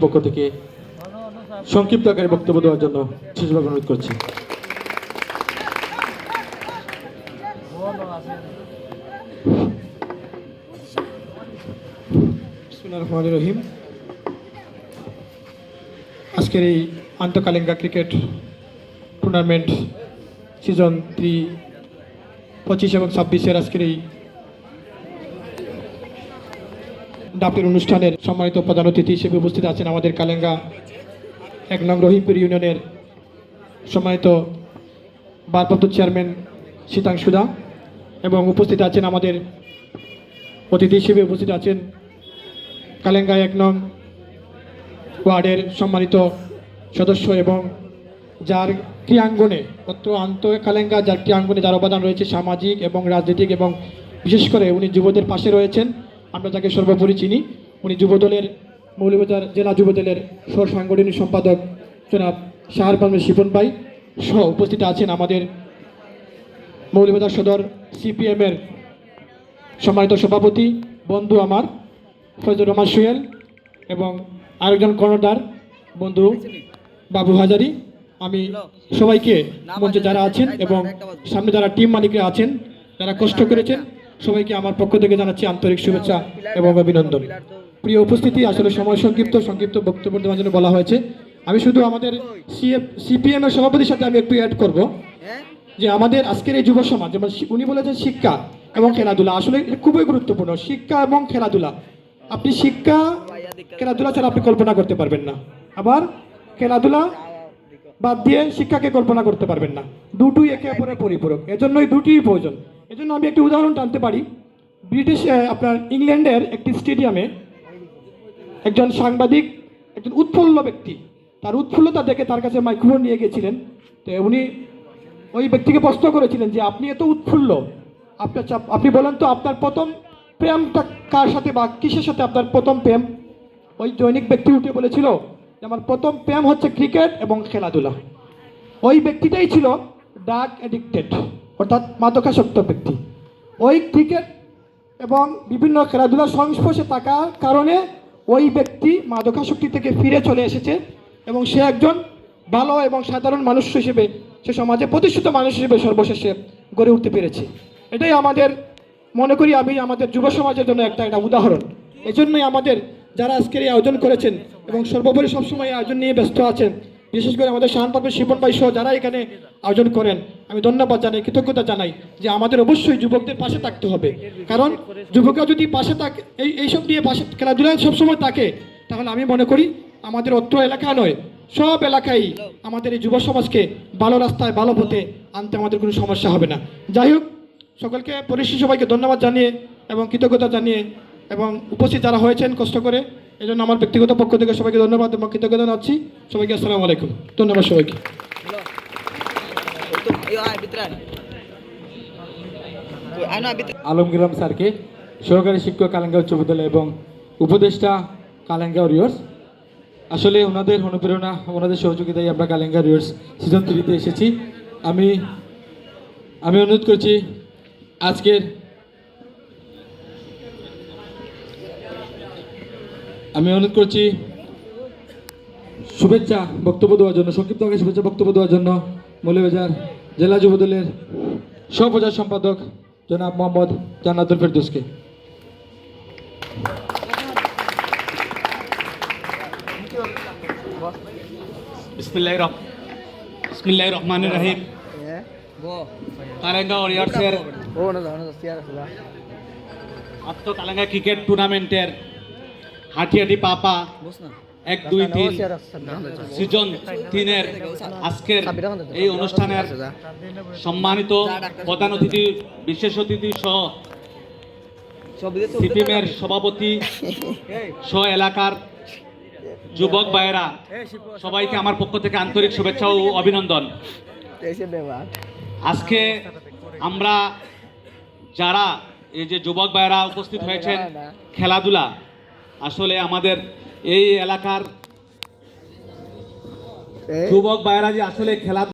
পক্ষ থেকে সংক্ষিপ্ত আকারে বক্তব্য দেওয়ার জন্য বিশেষভাবে অনুরোধ করছি। বিসমিল্লাহির রহমানির রহিম। আজকের এই আন্তঃকালিঙ্গা ক্রিকেট টুর্নামেন্ট সিজন 3 25 এবং 26-এর আজকের এই ডাপের অনুষ্ঠানের সম্মানিত প্রধান অতিথি হিসেবে উপস্থিত আছেন আমাদের কালেঙ্গা 1 নং রহিমপুর ইউনিয়নের সম্মানিত ভারপ্রাপ্ত চেয়ারম্যান শীতাংশুদা, এবং উপস্থিত আছেন আমাদের অতিথি হিসেবে উপস্থিত আছেন কালেঙ্গা 1 নং ওয়ার্ডের সম্মানিত সদস্য এবং যার ক্রিয়াঙ্গনে কালেঙ্গা যার ক্রিয়াঙ্গনে যার অবদান রয়েছে সামাজিক এবং রাজনৈতিক, এবং বিশেষ করে উনি যুবদের পাশে রয়েছেন। আমরা তাকে সর্বোপরি চিনি। উনি যুবদলের মৌলভীবাজার জেলা যুবদলের সাংগঠনিক সম্পাদক জনাব শাহরপান শিপন ভাই সহ উপস্থিত আছেন আমাদের মৌলভীবাজার সদর সিপিএমের সম্মানিত সভাপতি বন্ধু আমার ফজলুর রহমান সোহেল, এবং আরেকজন কর্ণধার বন্ধু বাবু হাজারি। আমি সবাইকে মঞ্চে যারা আছেন এবং সামনে যারা টিম মালিকরা আছেন, যারা কষ্ট করেছেন, সবাইকে আমার পক্ষ থেকে জানাচ্ছি আন্তরিক শুভেচ্ছা এবং অভিনন্দন। প্রিয় উপস্থিতি, আসলে সময় সংক্ষিপ্ত বক্তব্য দেওয়ার জন্য বলা হয়েছে। আমি শুধু আমাদের সিপিএম এর সভাপতির সাথে আমি একটু অ্যাড করব যে আমাদের আজকের এই যুব সমাজ, যেমন উনি বলেছেন শিক্ষা এবং খেলাধুলা, আসলে খুবই গুরুত্বপূর্ণ। শিক্ষা এবং খেলাধুলা, আপনি শিক্ষা খেলাধুলা ছাড়া আপনি কল্পনা করতে পারবেন না, আবার খেলাধুলা বাদ দিয়ে শিক্ষাকে কল্পনা করতে পারবেন না। দুটোই একে অপরের পরিপূরক, এজন্যই দুটিই প্রয়োজন। এজন্য আমি একটি উদাহরণ টানতে পারি। আপনার ইংল্যান্ডের একটি স্টেডিয়ামে একজন সাংবাদিক, একজন উৎফুল্ল ব্যক্তি, তার উৎফুল্লতা দেখে তার কাছে মাইক্রোফোন নিয়ে গেছিলেন। তো উনি ওই ব্যক্তিকে প্রশ্ন করেছিলেন যে আপনি এত উৎফুল্ল, আপনি বলেন তো আপনার প্রথম প্রেমটা কার সাথে বা কিসের সাথে আপনার প্রথম প্রেম? ওই দৈনিক ব্যক্তি উঠে বলেছিল যে আমার প্রথম প্রেম হচ্ছে ক্রিকেট এবং খেলাধুলা। ওই ব্যক্তিটাই ছিল ড্রাগ অ্যাডিক্টেড, অর্থাৎ মাদকাসক্ত ব্যক্তি। ওই ক্রিকেট এবং বিভিন্ন খেলাধুলার সংস্পর্শে থাকার কারণে ওই ব্যক্তি মাদকাসক্তি থেকে ফিরে চলে এসেছে, এবং সে একজন ভালো এবং সাধারণ মানুষ হিসেবে, সে সমাজে প্রতিষ্ঠিত মানুষ হিসেবে সর্বশেষে গড়ে উঠতে পেরেছে। এটাই আমাদের মনে করি আমি আমাদের যুব সমাজের জন্য একটা উদাহরণ। এই জন্যই আমাদের যারা আজকের এই আয়োজন করেছেন এবং সর্বোপরি সবসময় আয়োজন নিয়ে ব্যস্ত আছেন, বিশেষ করে আমাদের শাহরপান শিপন ভাই সহ যারা এখানে আয়োজন করেন, আমি ধন্যবাদ জানাই, কৃতজ্ঞতা জানাই যে আমাদের অবশ্যই যুবকদের পাশে থাকতে হবে। কারণ যুবকরা যদি পাশে থাকে, এইসব নিয়ে পাশে খেলাধুলায় সবসময় থাকে, তাহলে আমি মনে করি আমাদের অত্র এলাকা নয়, সব এলাকায় আমাদের এই যুব সমাজকে ভালো রাস্তায় ভালো পথে আনতে আমাদের কোনো সমস্যা হবে না। যাই হোক, সকলকে পরিশেষে সবাইকে ধন্যবাদ জানিয়ে এবং কৃতজ্ঞতা জানিয়ে এবং উপস্থিত যারা হয়েছেন কষ্ট করে, এই জন্য আমার ব্যক্তিগত পক্ষ থেকে সবাইকে ধন্যবাদ এবং কৃতজ্ঞতা জানাচ্ছি। সবাইকে আসসালামু আলাইকুম, ধন্যবাদ সবাইকে। আলমগীর স্যারকে, সহকারী শিক্ষক কালেঙ্গা উচ্চ বিদ্যালয় এবং উপদেষ্টা কালেঙ্গা ওয়ারিয়র্স, আসলে ওনাদের অনুপ্রেরণা, ওনাদের সহযোগিতায় আমরা কালেঙ্গা ওয়ারিয়র্স সিজন 3-তে এসেছি। আমি অনুরোধ করছি শুভেচ্ছা বক্তব্য দেওয়ার জন্য, সংক্ষিপ্ত আকারে শুভেচ্ছা বক্তব্য দেওয়ার জন্য মৌলভীবাজার জেলা যুবদলের সহপ্রচার সম্পাদক জনাব মোহাম্মদ জান্নাতুল ফেরদৌসকে। বিসমিল্লাহির রহমানির রহিম। কালেঙ্গা ওয়ারিয়র্সের কালেঙ্গা ক্রিকেট টুর্নামেন্টের হাঁটি পাপা 1-2-3 সিজন 3-এর আজকের এই অনুষ্ঠানের সম্মানিত প্রধান অতিথি, বিশেষ অতিথি সহ সিপিএমের সভাপতি সহ এলাকার যুবক ভাইয়েরা, সবাইকে আমার পক্ষ থেকে আন্তরিক শুভেচ্ছা ও অভিনন্দন। আজকে আমরা যারা এই যে যুবক ভাইয়েরা উপস্থিত হয়েছেন, খেলাধুলা আসলে আমাদের এই এলাকার যুবক ভাইয়েরা যে আসলে খেলা